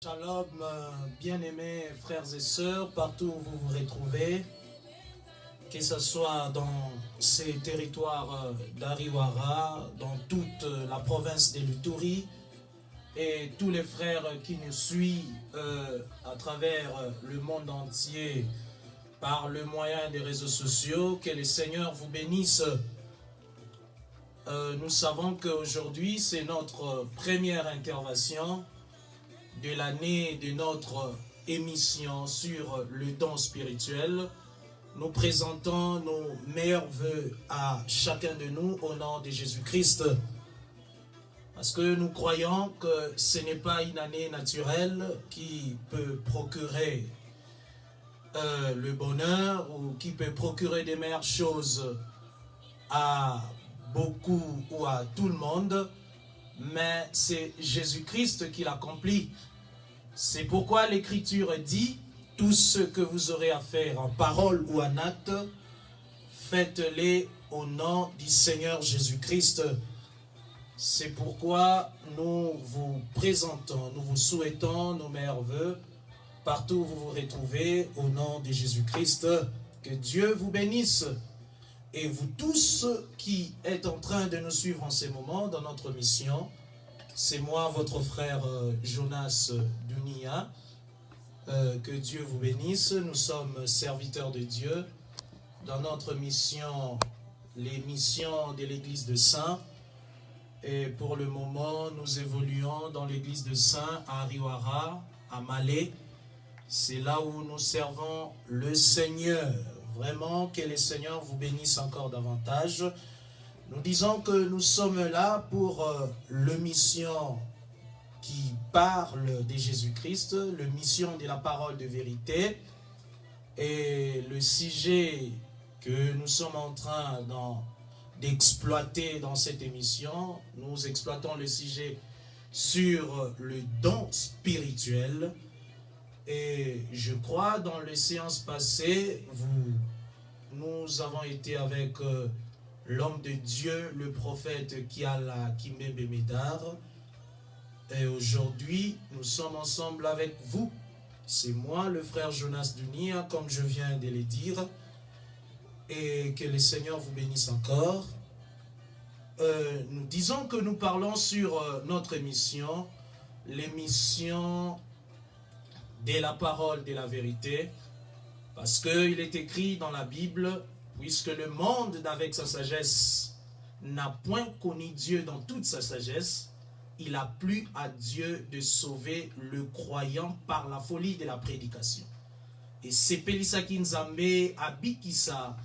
Shalom, bien-aimés frères et sœurs, partout où vous vous retrouvez, que ce soit dans ces territoires d'Ariwara, dans toute la province de l'Uturi, et tous les frères qui nous suivent à travers le monde entier par le moyen des réseaux sociaux, que le Seigneur vous bénisse. Nous savons qu'aujourd'hui, c'est notre première intervention de l'année de notre émission sur le don spirituel. Nous présentons nos meilleurs vœux à chacun de nous au nom de Jésus-Christ. Parce que nous croyons que ce n'est pas une année naturelle qui peut procurer le bonheur ou qui peut procurer des meilleures choses à beaucoup ou à tout le monde, mais c'est Jésus-Christ qui l'accomplit. C'est pourquoi l'Écriture dit, tout ce que vous aurez à faire en parole ou en acte, faites-les au nom du Seigneur Jésus-Christ. C'est pourquoi nous vous présentons, nous vous souhaitons nos meilleurs vœux, partout où vous vous retrouvez, au nom de Jésus-Christ. Que Dieu vous bénisse. Et vous tous qui êtes en train de nous suivre en ces moments dans notre mission, c'est moi, votre frère Jonas Dunia. Que Dieu vous bénisse. Nous sommes serviteurs de Dieu dans notre mission, les missions de l'église de Saint. Et pour le moment, nous évoluons dans l'église de Saint à Ariwara, à Malé. C'est là où nous servons le Seigneur. Vraiment, que le Seigneur vous bénisse encore davantage. Nous disons que nous sommes là pour le mission qui parle de Jésus-Christ, le mission de la parole de vérité. Et le sujet que nous sommes en train d'exploiter dans cette émission, nous exploitons le sujet sur le don spirituel. Et je crois, dans les séances passées, nous avons été avec l'homme de Dieu, le prophète Kiala Kimbembe Médard. Et aujourd'hui, nous sommes ensemble avec vous. C'est moi, le frère Jonas Dunia, comme je viens de le dire. Et que le Seigneur vous bénisse encore. Nous disons que nous parlons sur notre émission, l'émission de la parole de la vérité, parce qu'il est écrit dans la Bible, puisque le monde avec sa sagesse n'a point connu Dieu dans toute sa sagesse, il a plu à Dieu de sauver le croyant par la folie de la prédication. Et c'est Pelisaki Nzambe abikisa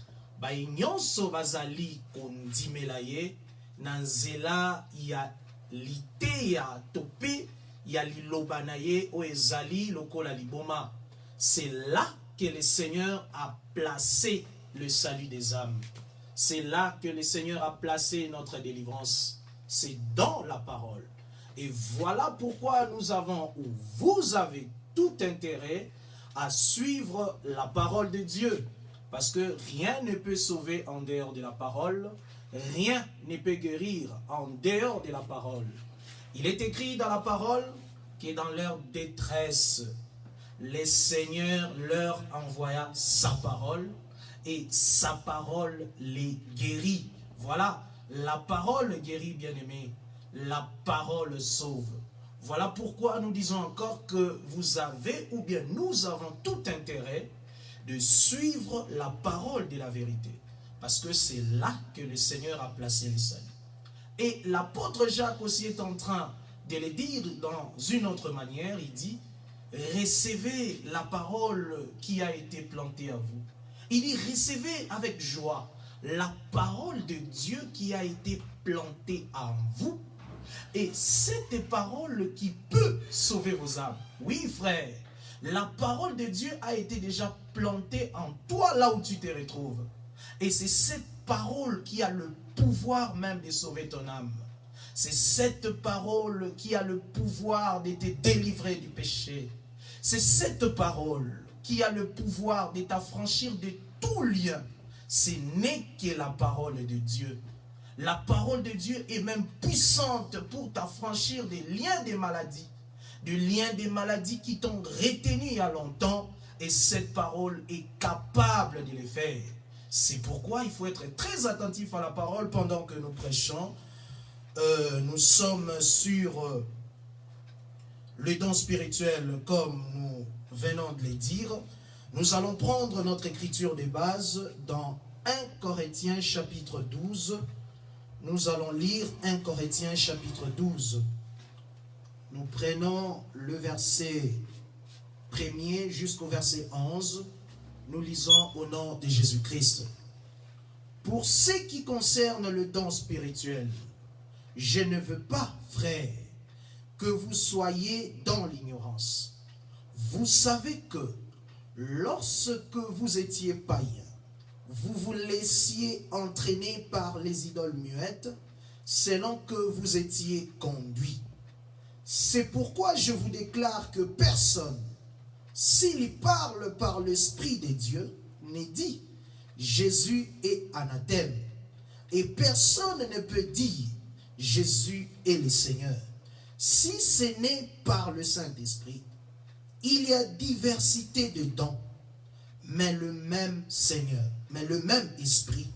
nyonso bazali kondimelaye nanzela ya lite ya tope ya lilobanaye o ezali lokola liboma. C'est là que le Seigneur a placé le salut des âmes. C'est là que le Seigneur a placé notre délivrance. C'est dans la parole. Et voilà pourquoi nous avons, ou vous avez tout intérêt à suivre la parole de Dieu. Parce que rien ne peut sauver en dehors de la parole. Rien ne peut guérir en dehors de la parole. Il est écrit dans la parole que dans leur détresse, le Seigneur leur envoya sa parole et sa parole les guérit. Voilà, la parole guérit, bien-aimés. La parole sauve. Voilà pourquoi nous disons encore que vous avez, ou bien nous avons tout intérêt de suivre la parole de la vérité. Parce que c'est là que le Seigneur a placé le salut. Et l'apôtre Jacques aussi est en train de le dire dans une autre manière. Il dit, recevez la parole qui a été plantée à vous. Il dit, recevez avec joie la parole de Dieu qui a été plantée en vous. Et cette parole qui peut sauver vos âmes. Oui, frère, la parole de Dieu a été déjà plantée en toi là où tu te retrouves. Et c'est cette parole qui a le pouvoir même de sauver ton âme. C'est cette parole qui a le pouvoir de te délivrer du péché. C'est cette parole qui a le pouvoir de t'affranchir de tout lien. Ce n'est que la parole de Dieu. La parole de Dieu est même puissante pour t'affranchir des liens des maladies, de liens des maladies qui t'ont retenu il y a longtemps, et cette parole est capable de les faire. C'est pourquoi il faut être très attentif à la parole pendant que nous prêchons. Nous sommes sur le don spirituel, comme nous venons de le dire. Nous allons prendre notre écriture de base dans 1 Corinthiens chapitre 12. Nous allons lire 1 Corinthiens chapitre 12. Nous prenons le verset 1er jusqu'au verset 11. Nous lisons au nom de Jésus-Christ. Pour ce qui concerne le don spirituel, je ne veux pas, frères, que vous soyez dans l'ignorance. Vous savez que lorsque vous étiez païens, vous vous laissiez entraîner par les idoles muettes, selon que vous étiez conduits. C'est pourquoi je vous déclare que personne, s'il parle par l'Esprit de Dieu, n'est dit Jésus est anathème. Et personne ne peut dire Jésus est le Seigneur. Si ce n'est par le Saint-Esprit, il y a diversité de dons, mais le même Seigneur, mais le même Esprit.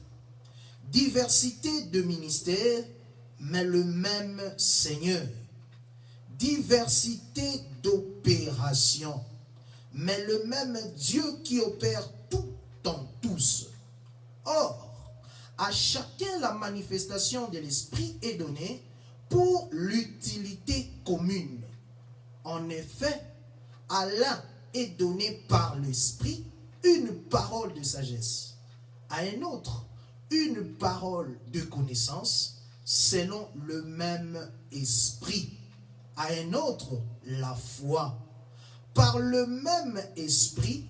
Diversité de ministères, mais le même Seigneur. Diversité d'opérations, mais le même Dieu qui opère tout en tous. Or, à chacun la manifestation de l'Esprit est donnée pour l'utilité commune. En effet, à l'un est donné par l'Esprit une parole de sagesse, à un autre une parole de connaissance selon le même Esprit, à un autre la foi, par le même Esprit,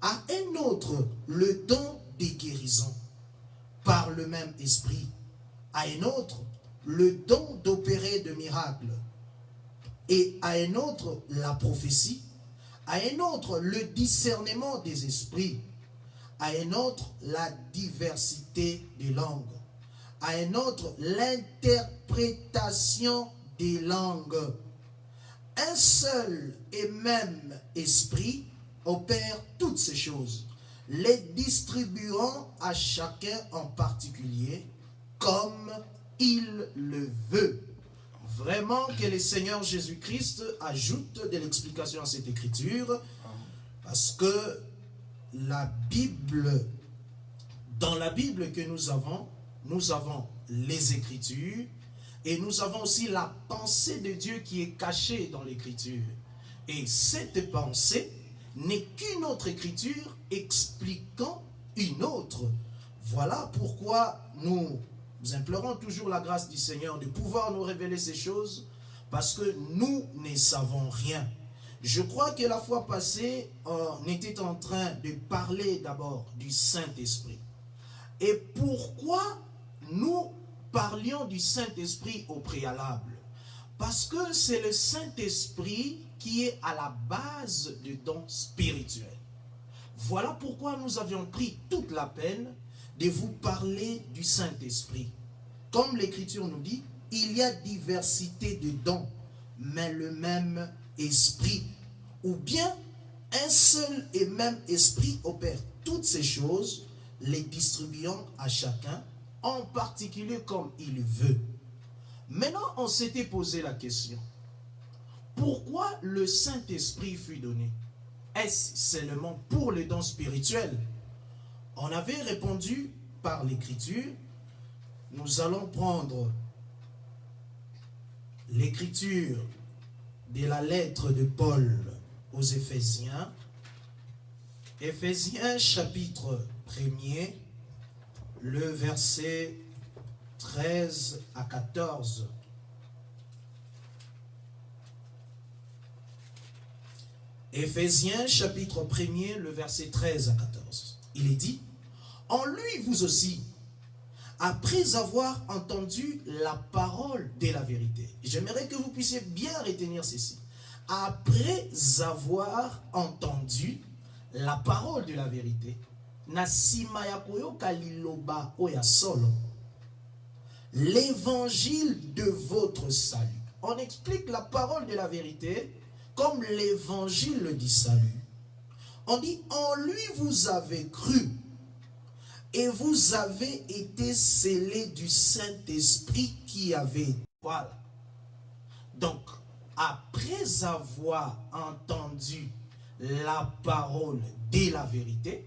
à un autre le don des guérisons, par le même Esprit, à un autre le don d'opérer de miracles, et à un autre la prophétie, à un autre le discernement des esprits, à un autre la diversité des langues, à un autre l'interprétation des langues. Un seul et même esprit opère toutes ces choses, les distribuant à chacun en particulier comme il le veut. Vraiment que le Seigneur Jésus-Christ ajoute de l'explication à cette écriture, parce que la Bible, dans la Bible que nous avons les Écritures, et nous avons aussi la pensée de Dieu qui est cachée dans l'Écriture. Et cette pensée n'est qu'une autre Écriture expliquant une autre. Voilà pourquoi nous implorons toujours la grâce du Seigneur de pouvoir nous révéler ces choses, parce que nous ne savons rien. Je crois que la fois passée, on était en train de parler d'abord du Saint-Esprit. Et pourquoi nous parlions du Saint-Esprit au préalable? Parce que c'est le Saint-Esprit qui est à la base du don spirituel. Voilà pourquoi nous avions pris toute la peine de vous parler du Saint-Esprit. Comme l'Écriture nous dit, il y a diversité de dons, mais le même Esprit. Ou bien, un seul et même Esprit opère toutes ces choses, les distribuant à chacun, en particulier comme il veut. Maintenant, on s'était posé la question. Pourquoi le Saint-Esprit fut donné? Est-ce seulement pour les dons spirituels? On avait répondu par l'Écriture. Nous allons prendre l'Écriture de la lettre de Paul aux Éphésiens. Éphésiens chapitre 1er, le verset 13 à 14. Éphésiens chapitre 1er, le verset 13 à 14. Il est dit: en lui vous aussi, après avoir entendu la parole de la vérité. J'aimerais que vous puissiez bien retenir ceci. Après avoir entendu la parole de la vérité, l'évangile de votre salut. on explique la parole de la vérité comme l'évangile du salut. On dit, en lui vous avez cru et vous avez été scellés du Saint-Esprit qui avait. Voilà. Donc, après avoir entendu la parole de la vérité,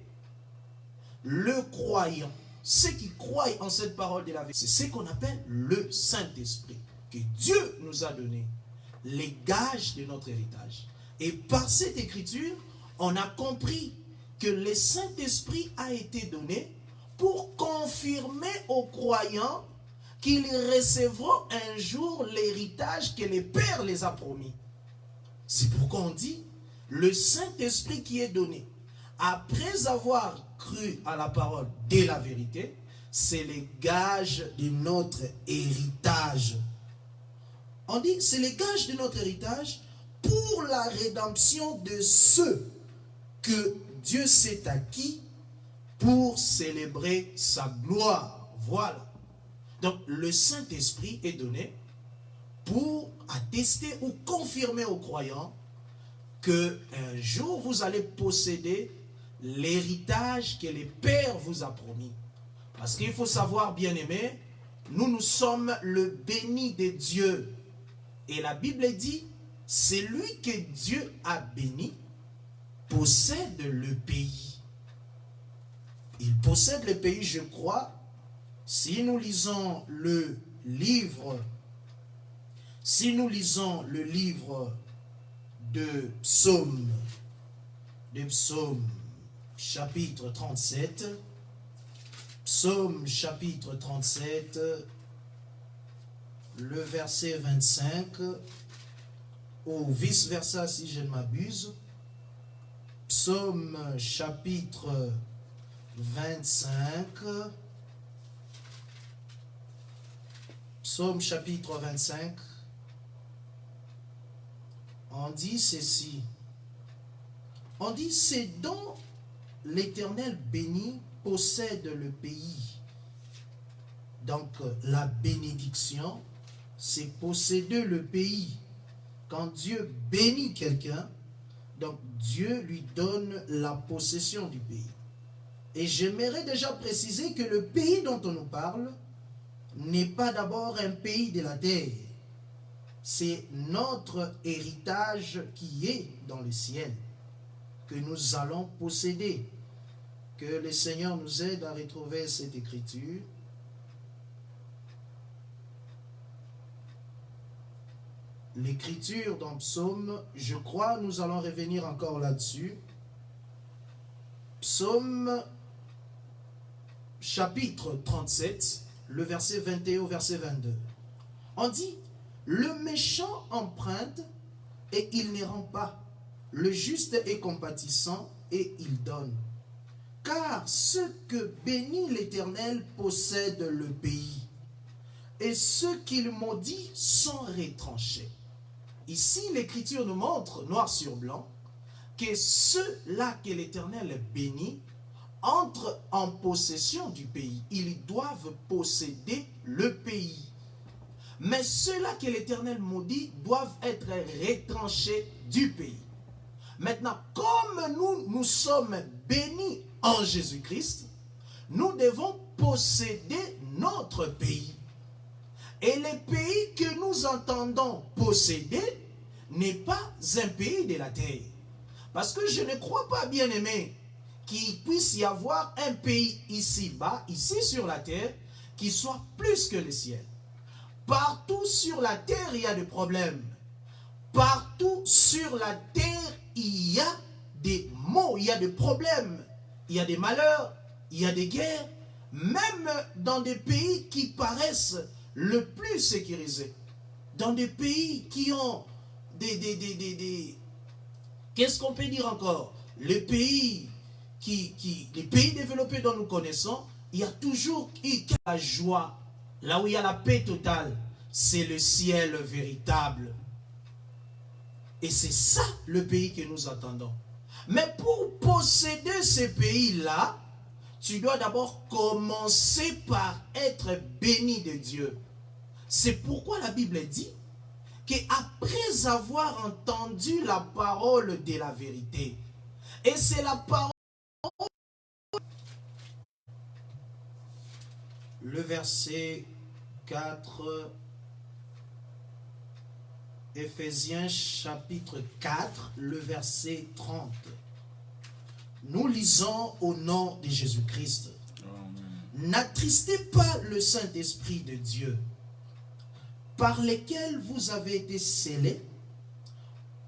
le croyant, ceux qui croient en cette parole de la vérité, c'est ce qu'on appelle le Saint-Esprit, que Dieu nous a donné, les gages de notre héritage. Et par cette écriture, on a compris que le Saint-Esprit a été donné pour confirmer aux croyants qu'ils recevront un jour l'héritage que les pères les a promis. C'est pourquoi on dit, le Saint-Esprit qui est donné, après avoir cru à la parole de la vérité, c'est les gages de notre héritage. On dit, c'est les gages de notre héritage pour la rédemption de ceux que Dieu s'est acquis pour célébrer sa gloire. Voilà. Donc, le Saint-Esprit est donné pour attester ou confirmer aux croyants qu'un jour vous allez posséder l'héritage que les pères vous a promis. Parce qu'il faut savoir, bien-aimés, nous sommes le béni de Dieu. Et la Bible dit, c'est lui que Dieu a béni, possède le pays. Il possède le pays, je crois. Si nous lisons le livre, de Psaume, chapitre 37, Psaume chapitre 37, le verset 25, ou vice-versa si je ne m'abuse, Psaume chapitre 25, Psaume chapitre 25, on dit ceci, on dit, c'est dont l'Éternel béni possède le pays. Donc la bénédiction, c'est posséder le pays. Quand Dieu bénit quelqu'un, donc Dieu lui donne la possession du pays. Et j'aimerais déjà préciser que le pays dont on nous parle n'est pas d'abord un pays de la terre. C'est notre héritage qui est dans le ciel, que nous allons posséder. Que le Seigneur nous aide à retrouver cette écriture. L'écriture dans Psaume, je crois, nous allons revenir encore là-dessus. Psaume chapitre 37, le verset 21 au verset 22. On dit, le méchant emprunte et il ne rend pas. Le juste est compatissant et il donne. Car ceux que bénit l'Éternel possèdent le pays, et ceux qu'il maudit sont retranchés. Ici, l'Écriture nous montre, noir sur blanc, que ceux-là que l'Éternel bénit entrent en possession du pays. Ils doivent posséder le pays. Mais ceux-là que l'Éternel maudit doivent être retranchés du pays. Maintenant, comme nous sommes bénis en Jésus-Christ, nous devons posséder notre pays. Et le pays que nous entendons posséder n'est pas un pays de la terre. Parce que je ne crois pas, bien-aimé, qu'il puisse y avoir un pays ici-bas, ici sur la terre, qui soit plus que le ciel. Partout sur la terre, il y a des problèmes. Partout sur la terre, il y a des maux, il y a des problèmes, il y a des malheurs, il y a des guerres, même dans des pays qui paraissent le plus sécurisés, dans des pays qui ont qu'est-ce qu'on peut dire encore? Les pays les pays développés dont nous connaissons, il y a toujours la joie, là où il y a la paix totale, c'est le ciel véritable. Et c'est ça le pays que nous attendons. Mais pour posséder ces pays-là, tu dois d'abord commencer par être béni de Dieu. C'est pourquoi la Bible dit qu'après avoir entendu la parole de la vérité, et c'est la parole, le verset 4, Éphésiens chapitre 4, le verset 30. Nous lisons au nom de Jésus-Christ. N'attristez pas le Saint-Esprit de Dieu, par lequel vous avez été scellés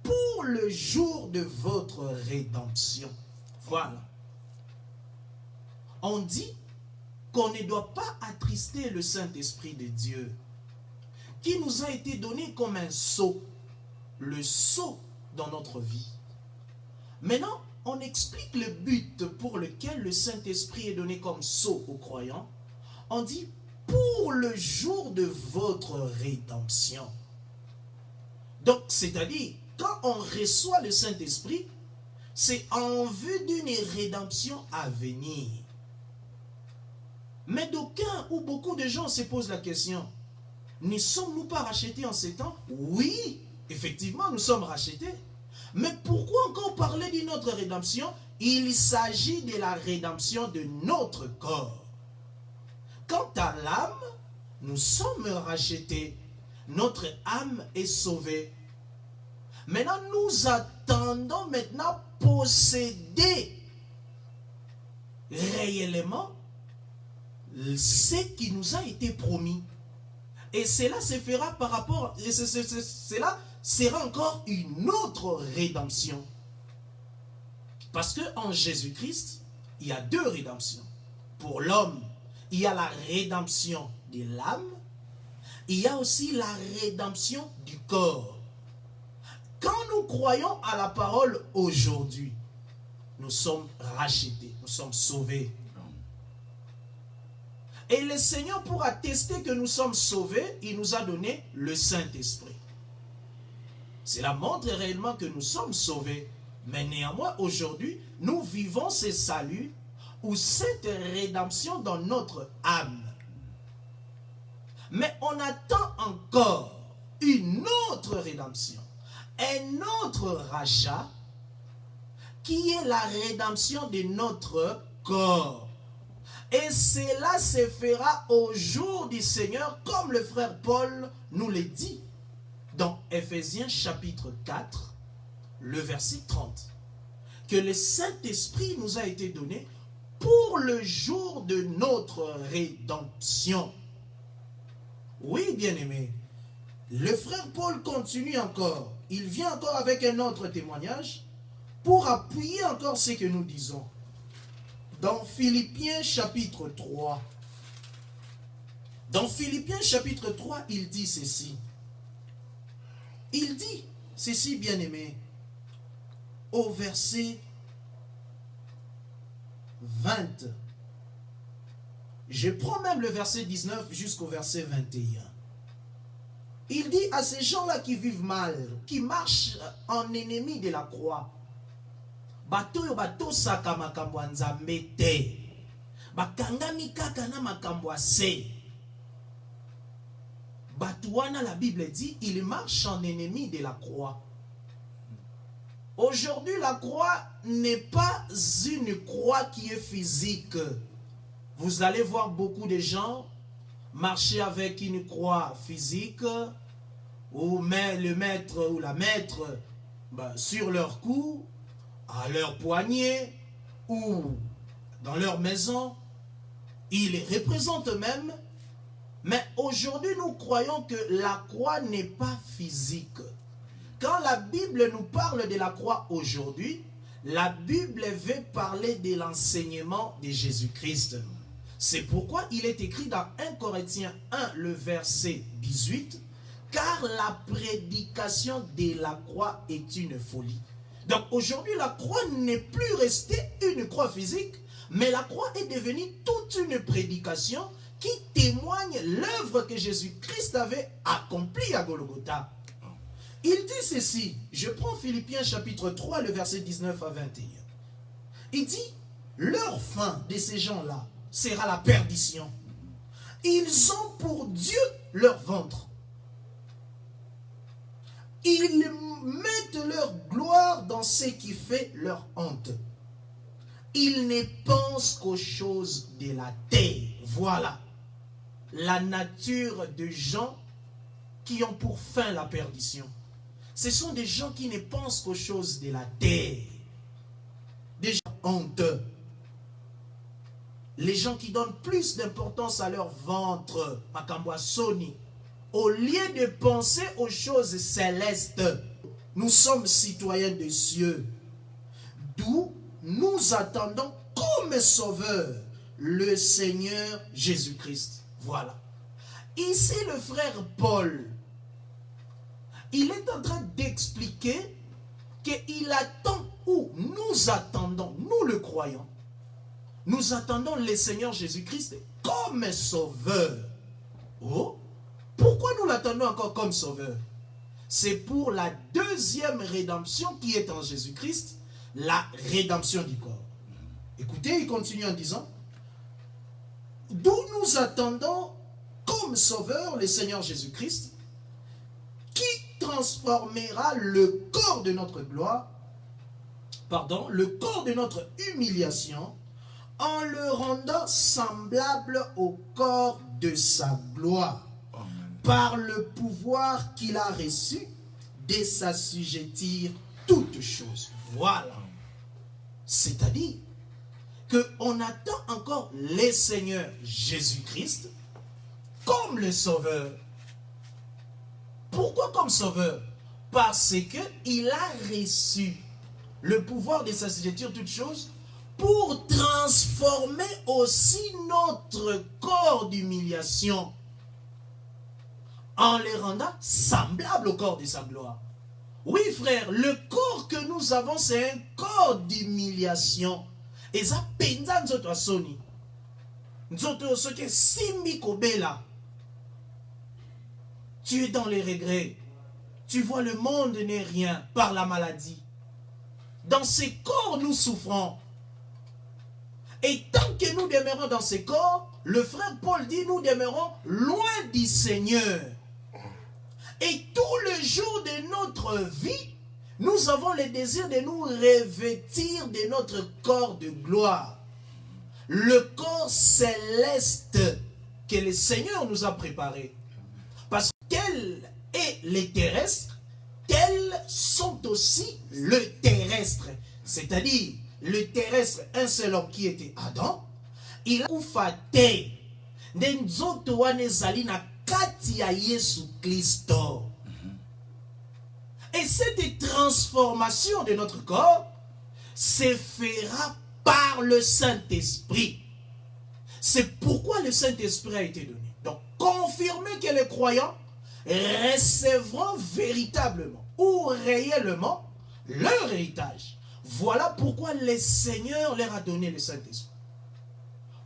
pour le jour de votre rédemption. Voilà. On dit qu'on ne doit pas attrister le Saint-Esprit de Dieu, qui nous a été donné comme un sceau, le sceau dans notre vie. Maintenant, on explique le but pour lequel le Saint-Esprit est donné comme sceau aux croyants. On dit pour le jour de votre rédemption. Donc, c'est-à-dire, quand on reçoit le Saint-Esprit, c'est en vue d'une rédemption à venir. Mais d'aucuns ou beaucoup de gens se posent la question, ne sommes-nous pas rachetés en ces temps? Oui, effectivement, nous sommes rachetés. Mais pourquoi encore parler d'une autre rédemption? Il s'agit de la rédemption de notre corps. Quant à l'âme, nous sommes rachetés. Notre âme est sauvée. Maintenant, nous attendons maintenant posséder réellement ce qui nous a été promis. Et cela se fera par rapport, et cela sera encore une autre rédemption. Parce qu'en Jésus-Christ, il y a deux rédemptions. Pour l'homme, il y a la rédemption de l'âme, il y a aussi la rédemption du corps. Quand nous croyons à la parole aujourd'hui, nous sommes rachetés, nous sommes sauvés. Et le Seigneur, pour attester que nous sommes sauvés, il nous a donné le Saint-Esprit. Cela montre réellement que nous sommes sauvés. Mais néanmoins, aujourd'hui, nous vivons ce salut ou cette rédemption dans notre âme. Mais on attend encore une autre rédemption, un autre rachat, qui est la rédemption de notre corps. Et cela se fera au jour du Seigneur, comme le frère Paul nous le dit dans Éphésiens chapitre 4, le verset 30. Que le Saint-Esprit nous a été donné pour le jour de notre rédemption. Oui, bien-aimé, le frère Paul continue encore. Il vient encore avec un autre témoignage pour appuyer encore ce que nous disons. Dans Philippiens chapitre 3. Dans Philippiens chapitre 3, il dit ceci. Il dit ceci, bien-aimé, au verset 20. Je prends même le verset 19 jusqu'au verset 21. Il dit à ces gens-là qui vivent mal, qui marchent en ennemis de la croix, batoyo batosaka makambo ya Nzambe te, bakangami kaka na makambo ya se. Batouana, la Bible dit, il marche en ennemi de la croix. Aujourd'hui, la croix n'est pas une croix qui est physique. Vous allez voir beaucoup de gens marcher avec une croix physique, ou le maître ou la maître sur leur cou, à leur poignet, ou dans leur maison. Ils les représentent eux-mêmes. Mais aujourd'hui, nous croyons que la croix n'est pas physique. Quand la Bible nous parle de la croix aujourd'hui, la Bible veut parler de l'enseignement de Jésus-Christ. C'est pourquoi il est écrit dans 1 Corinthiens 1, le verset 18, « Car la prédication de la croix est une folie. » Donc aujourd'hui, la croix n'est plus restée une croix physique, mais la croix est devenue toute une prédication qui témoigne l'œuvre que Jésus-Christ avait accomplie à Golgotha. Il dit ceci, je prends Philippiens chapitre 3, le verset 19 à 21. Il dit, leur fin de ces gens-là sera la perdition. Ils ont pour Dieu leur ventre. Ils mettent leur gloire dans ce qui fait leur honte. Ils ne pensent qu'aux choses de la terre. Voilà la nature de gens qui ont pour fin la perdition. Ce sont des gens qui ne pensent qu'aux choses de la terre. Des gens honteux. Les gens qui donnent plus d'importance à leur ventre, au lieu de penser aux choses célestes. Nous sommes citoyens des cieux, d'où nous attendons comme sauveur le Seigneur Jésus-Christ. Voilà. Ici, le frère Paul, il est en train d'expliquer qu'il attend, ou nous attendons, nous le croyons, nous attendons le Seigneur Jésus-Christ comme sauveur. Oh, pourquoi nous l'attendons encore comme sauveur? C'est pour la deuxième rédemption qui est en Jésus-Christ, la rédemption du corps. Écoutez, il continue en disant, d'où nous attendons comme sauveur le Seigneur Jésus-Christ, qui transformera le corps de notre gloire, le corps de notre humiliation, en le rendant semblable au corps de sa gloire, par le pouvoir qu'il a reçu de s'assujettir toutes choses. Voilà. C'est-à-dire qu'on attend encore le Seigneur Jésus-Christ comme le Sauveur. Pourquoi comme Sauveur? Parce qu'il a reçu le pouvoir de s'assujettir toutes choses pour transformer aussi notre corps d'humiliation en les rendant semblables au corps de sa gloire. Oui, frère, le corps que nous avons, c'est un corps d'humiliation. Et ça, penza nzoto asoni. Nzoto soke simbi kobela. Tu es dans les regrets. Tu vois, le monde n'est rien par la maladie. Dans ces corps, nous souffrons. Et tant que nous demeurons dans ces corps, le frère Paul dit, nous demeurons loin du Seigneur. Et tout le jour de notre vie, nous avons le désir de nous revêtir de notre corps de gloire. Le corps céleste que le Seigneur nous a préparé. Parce que tel est les terrestres, tels sont aussi le terrestre. C'est-à-dire, le terrestre, un seul homme qui était Adam, il a fait nzoto wane zali na kati ya Yesu Christo. Et cette transformation de notre corps se fera par le Saint-Esprit. C'est pourquoi le Saint-Esprit a été donné. Donc, confirmer que les croyants recevront véritablement ou réellement leur héritage. Voilà pourquoi le Seigneur leur a donné le Saint-Esprit.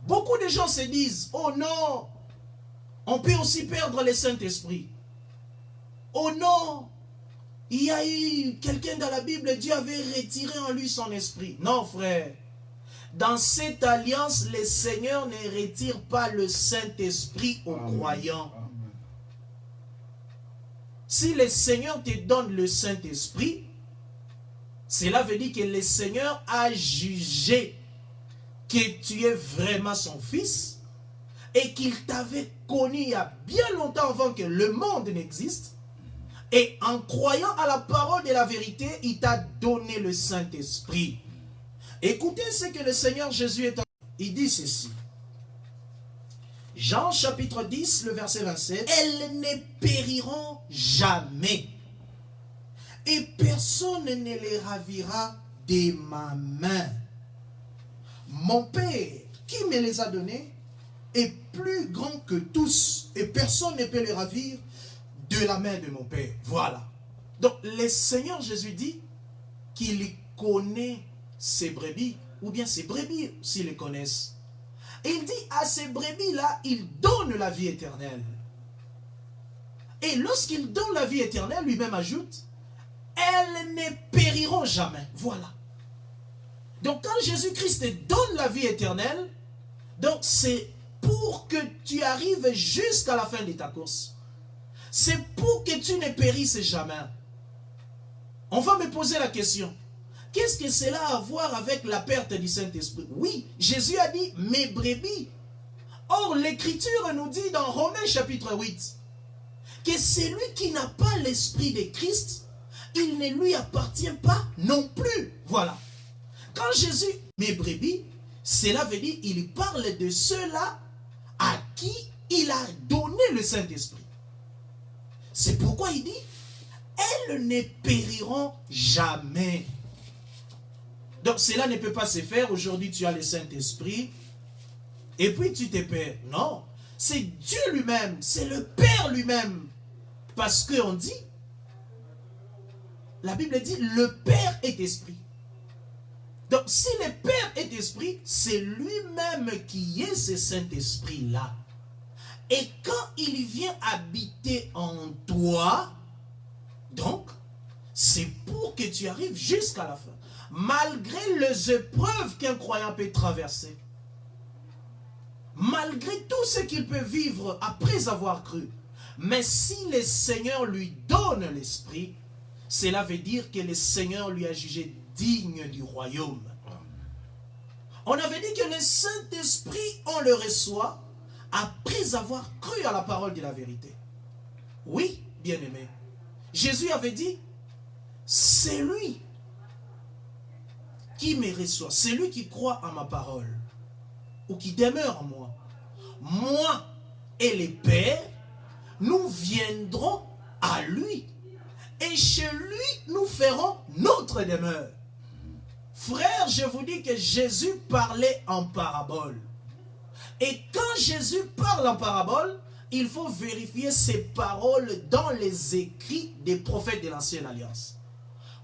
Beaucoup de gens se disent, oh non, on peut aussi perdre le Saint-Esprit. Oh non, il y a eu quelqu'un dans la Bible, Dieu avait retiré en lui son esprit. Non, frère. Dans cette alliance, le Seigneur ne retire pas le Saint-Esprit aux croyants. Si le Seigneur te donne le Saint-Esprit, cela veut dire que le Seigneur a jugé que tu es vraiment son fils et qu'il t'avait connu il y a bien longtemps avant que le monde n'existe. Et en croyant à la parole de la vérité, il t'a donné le Saint-Esprit. Écoutez ce que le Seigneur Jésus est en train. Il dit ceci. Jean chapitre 10, le verset 27. Elles ne périront jamais. Et personne ne les ravira de ma main. Mon Père, qui me les a donnés, est plus grand que tous. Et personne ne peut les ravir de la main de mon Père. Voilà. Donc, le Seigneur Jésus dit qu'il connaît ses brebis, ou bien ses brebis s'ils les connaissent. Et il dit à ces brebis-là, il donne la vie éternelle. Et lorsqu'il donne la vie éternelle, lui-même ajoute, elles ne périront jamais. Voilà. Donc quand Jésus-Christ te donne la vie éternelle, donc c'est pour que tu arrives jusqu'à la fin de ta course. C'est pour que tu ne périsses jamais. On va me poser la question. Qu'est-ce que cela a à voir avec la perte du Saint-Esprit? Oui, Jésus a dit, mes brebis. Or, l'Écriture nous dit dans Romains chapitre 8, que celui qui n'a pas l'Esprit de Christ, il ne lui appartient pas non plus. Voilà. Quand Jésus, mes brebis, cela veut dire, il parle de ceux-là à qui il a donné le Saint-Esprit. C'est pourquoi il dit, elles ne périront jamais. Donc cela ne peut pas se faire. Aujourd'hui tu as le Saint-Esprit et puis tu te perds. Non, c'est Dieu lui-même, c'est le Père lui-même. Parce qu'on dit, la Bible dit, le Père est esprit. Donc si le Père est esprit, c'est lui-même qui est ce Saint-Esprit-là. Et quand il vient habiter en toi, donc, c'est pour que tu arrives jusqu'à la fin. Malgré les épreuves qu'un croyant peut traverser, malgré tout ce qu'il peut vivre après avoir cru, mais si le Seigneur lui donne l'Esprit, cela veut dire que le Seigneur lui a jugé digne du royaume. On avait dit que le Saint-Esprit, on le reçoit après avoir cru à la parole de la vérité. Oui, bien-aimé. Jésus avait dit, c'est lui qui me reçoit, c'est lui qui croit à ma parole, ou qui demeure en moi. Moi et les pères, nous viendrons à lui, et chez lui, nous ferons notre demeure. Frère, je vous dis que Jésus parlait en parabole. Et quand Jésus parle en parabole, il faut vérifier ces paroles dans les écrits des prophètes de l'Ancienne Alliance.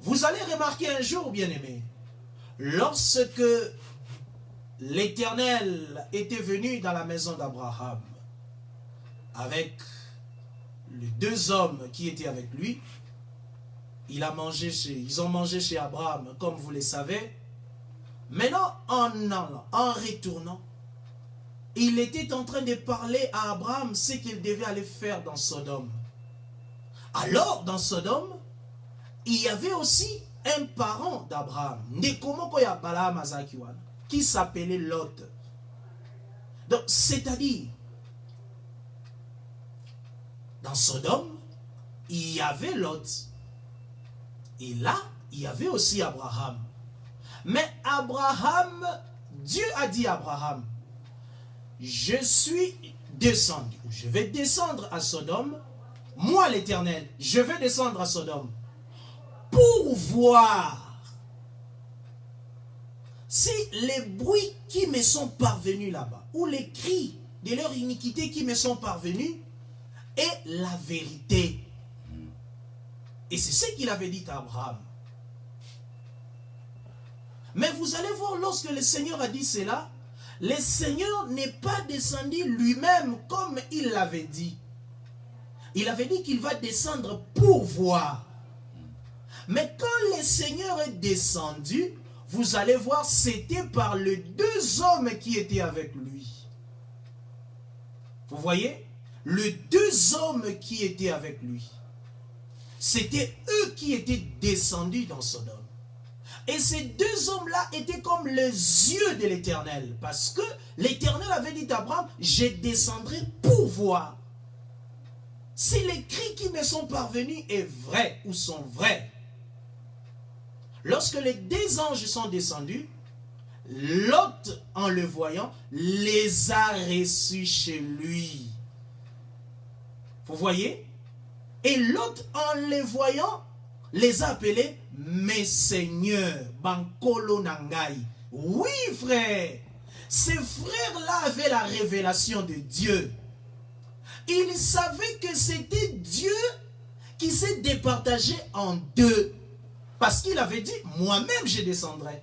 Vous allez remarquer un jour, bien-aimés, lorsque l'Éternel était venu dans la maison d'Abraham avec les deux hommes qui étaient avec lui, ils ont mangé chez Abraham, comme vous le savez. Maintenant, en allant, en retournant, il était en train de parler à Abraham ce qu'il devait aller faire dans Sodome. Alors, dans Sodome, il y avait aussi un parent d'Abraham, qui s'appelait Lot. Donc, c'est-à-dire, dans Sodome, il y avait Lot. Et là, il y avait aussi Abraham. Mais Abraham, Dieu a dit à Abraham, je suis descendu, je vais descendre à Sodome, moi l'Éternel, je vais descendre à Sodome pour voir si les bruits qui me sont parvenus là-bas, ou les cris de leur iniquité qui me sont parvenus, est la vérité. Et c'est ce qu'il avait dit à Abraham. Mais vous allez voir, lorsque le Seigneur a dit cela, le Seigneur n'est pas descendu lui-même comme il l'avait dit. Il avait dit qu'il va descendre pour voir. Mais quand le Seigneur est descendu, vous allez voir, c'était par les deux hommes qui étaient avec lui. Vous voyez? Les deux hommes qui étaient avec lui. C'était eux qui étaient descendus dans Sodome. Et ces deux hommes-là étaient comme les yeux de l'Éternel. Parce que l'Éternel avait dit à Abraham, je descendrai pour voir si les cris qui me sont parvenus est vrai ou sont vrais. Lorsque les deux anges sont descendus, Lot, en le voyant, les a reçus chez lui. Vous voyez? Et Lot, en les voyant, les a appelés mes seigneurs, Bankolo Nangai. Oui, frère, ces frères-là avaient la révélation de Dieu. Ils savaient que c'était Dieu qui s'est départagé en deux. Parce qu'il avait dit, moi-même je descendrai.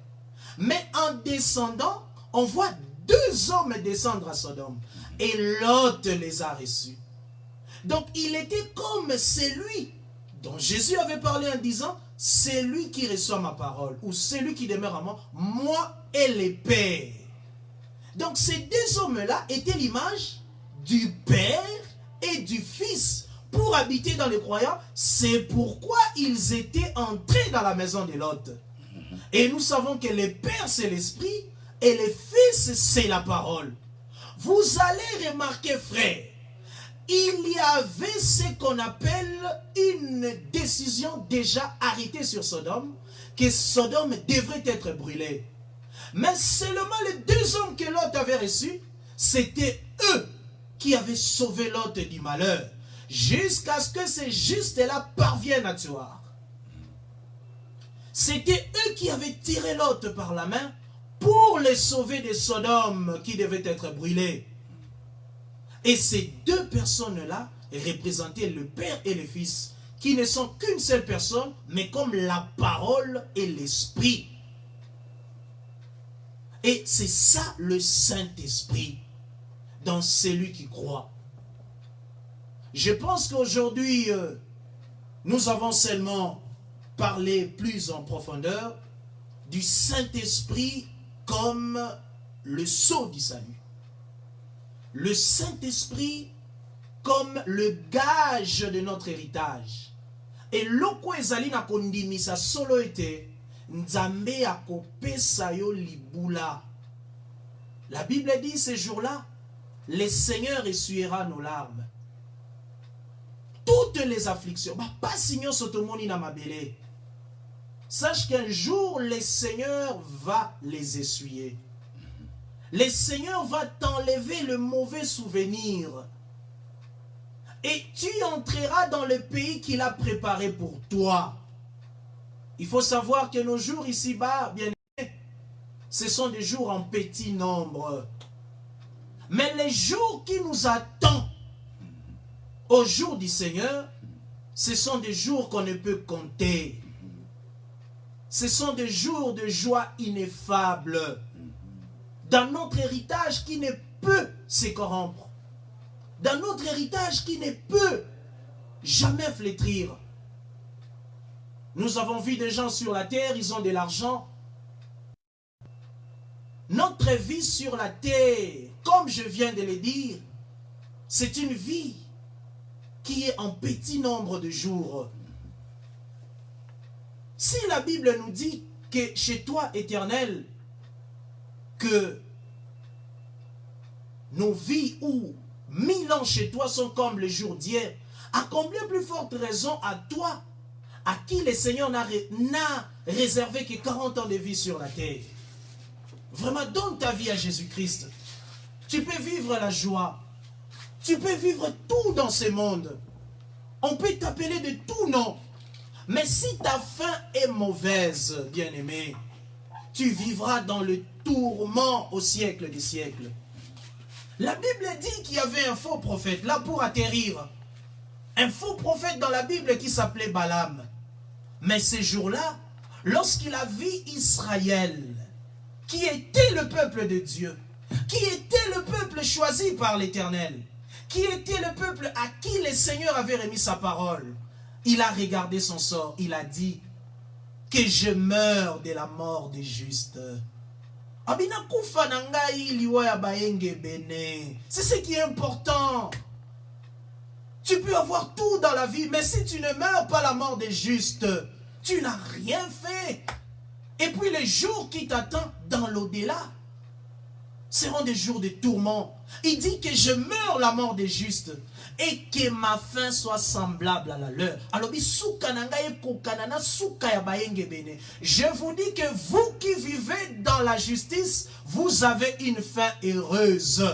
Mais en descendant, on voit deux hommes descendre à Sodome. Et Lot les a reçus. Donc il était comme celui dont Jésus avait parlé en disant, c'est lui qui reçoit ma parole, ou celui qui demeure à moi, moi et les pères. Donc ces deux hommes-là étaient l'image du Père et du Fils. pour habiter dans les croyants. C'est pourquoi ils étaient entrés dans la maison de Lot. Et nous savons que le Père, c'est l'Esprit, et le Fils, c'est la parole. Vous allez remarquer, frère, il y avait ce qu'on appelle une décision déjà arrêtée sur Sodome, que Sodome devrait être brûlée. Mais seulement les deux hommes que Lot avait reçus, c'était eux qui avaient sauvé Lot du malheur, jusqu'à ce que ces justes-là parviennent à tuer. C'était eux qui avaient tiré Lot par la main pour les sauver de Sodome qui devait être brûlée. Et ces deux personnes-là représentaient le Père et le Fils, qui ne sont qu'une seule personne, mais comme la parole et l'Esprit. Et c'est ça le Saint-Esprit dans celui qui croit. Je pense qu'aujourd'hui, nous avons seulement parlé plus en profondeur du Saint-Esprit comme le sceau du salut. Le Saint-Esprit comme le gage de notre héritage. Et loko ezali na kondimisa solo ete nzambe akopesa yo libula. La Bible dit ce jour-là, le Seigneur essuiera nos larmes. Toutes les afflictions, pas signon sotomoni na mabele. Sache qu'un jour, le Seigneur va les essuyer. Le Seigneur va t'enlever le mauvais souvenir. Et tu entreras dans le pays qu'il a préparé pour toi. Il faut savoir que nos jours ici-bas, bien aimés, ce sont des jours en petit nombre. Mais les jours qui nous attendent au jour du Seigneur, ce sont des jours qu'on ne peut compter. Ce sont des jours de joie ineffable. Dans notre héritage qui ne peut se corrompre. Dans notre héritage qui ne peut jamais flétrir. Nous avons vu des gens sur la terre, ils ont de l'argent. Notre vie sur la terre, comme je viens de le dire, c'est une vie qui est en petit nombre de jours. Si la Bible nous dit que chez toi, Éternel, que nos vies ou 1000 ans chez toi sont comme les jours d'hier, à combien plus forte raison à toi, à qui le Seigneur n'a réservé que 40 ans de vie sur la terre. Vraiment, donne ta vie à Jésus-Christ. Tu peux vivre la joie. Tu peux vivre tout dans ce monde. On peut t'appeler de tout nom. Mais si ta fin est mauvaise, bien-aimé, tu vivras dans le tourment au siècle des siècles. La Bible dit qu'il y avait un faux prophète, là pour atterrir. Un faux prophète dans la Bible qui s'appelait Balaam. Mais ces jours-là, lorsqu'il a vu Israël, qui était le peuple de Dieu, qui était le peuple choisi par l'Éternel, qui était le peuple à qui le Seigneur avait remis sa parole, il a regardé son sort, il a dit que je meurs de la mort des justes. C'est ce qui est important. Tu peux avoir tout dans la vie, mais si tu ne meurs pas la mort des justes, tu n'as rien fait. Et puis les jours qui t'attendent dans l'au-delà seront des jours de tourment. Il dit que je meurs la mort des justes et que ma fin soit semblable à la leur. Je vous dis que vous qui vivez dans la justice, vous avez une fin heureuse.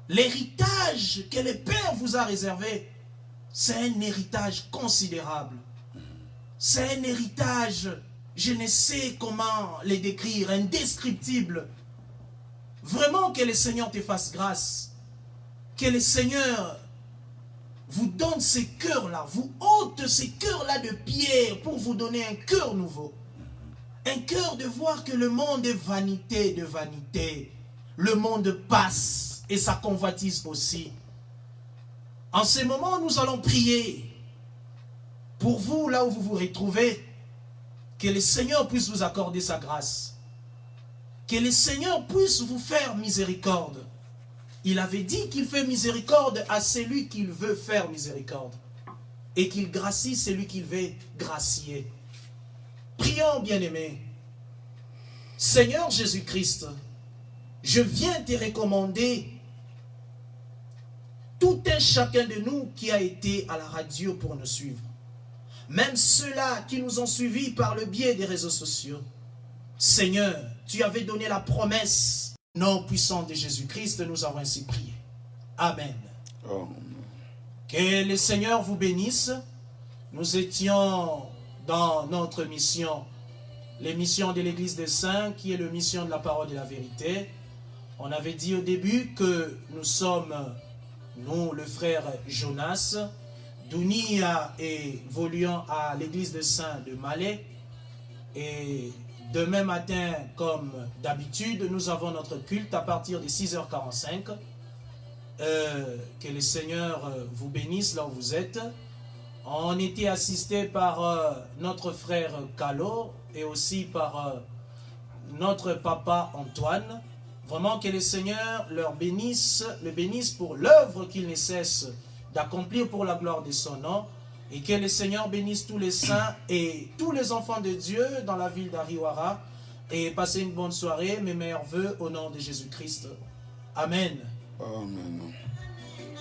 L'héritage que le Père vous a réservé, c'est un héritage considérable. C'est un héritage, je ne sais comment le décrire, indescriptible. Vraiment que le Seigneur te fasse grâce. Que le Seigneur vous donne ces cœurs-là, vous ôte ces cœurs-là de pierre pour vous donner un cœur nouveau. Un cœur de voir que le monde est vanité de vanité. Le monde passe et sa convoitise aussi. En ce moment, nous allons prier pour vous, là où vous vous retrouvez, que le Seigneur puisse vous accorder sa grâce. Que le Seigneur puisse vous faire miséricorde. Il avait dit qu'il fait miséricorde à celui qu'il veut faire miséricorde. Et qu'il gracie celui qu'il veut gracier. Prions, bien-aimés. Seigneur Jésus-Christ, je viens te recommander tout un chacun de nous qui a été à la radio pour nous suivre. Même ceux-là qui nous ont suivis par le biais des réseaux sociaux. Seigneur, tu avais donné la promesse. Nom puissant de Jésus-Christ, nous avons ainsi prié. Amen. Oh. Que le Seigneur vous bénisse. Nous étions dans notre mission, l'émission de l'Église des Saints, qui est la mission de la parole de la vérité. On avait dit au début que nous sommes, nous, le frère Jonas, d'Ounia, et évoluant à l'Église des Saints de Malais. Et demain matin, comme d'habitude, nous avons notre culte à partir de 6h45. Que le Seigneur vous bénisse là où vous êtes. On était assisté par notre frère Calo et aussi par notre papa Antoine. Vraiment que le Seigneur le bénisse pour l'œuvre qu'il ne cesse d'accomplir pour la gloire de son nom. Et que le Seigneur bénisse tous les saints et tous les enfants de Dieu dans la ville d'Ariwara. Et passez une bonne soirée. Mes meilleurs vœux au nom de Jésus-Christ. Amen. Amen.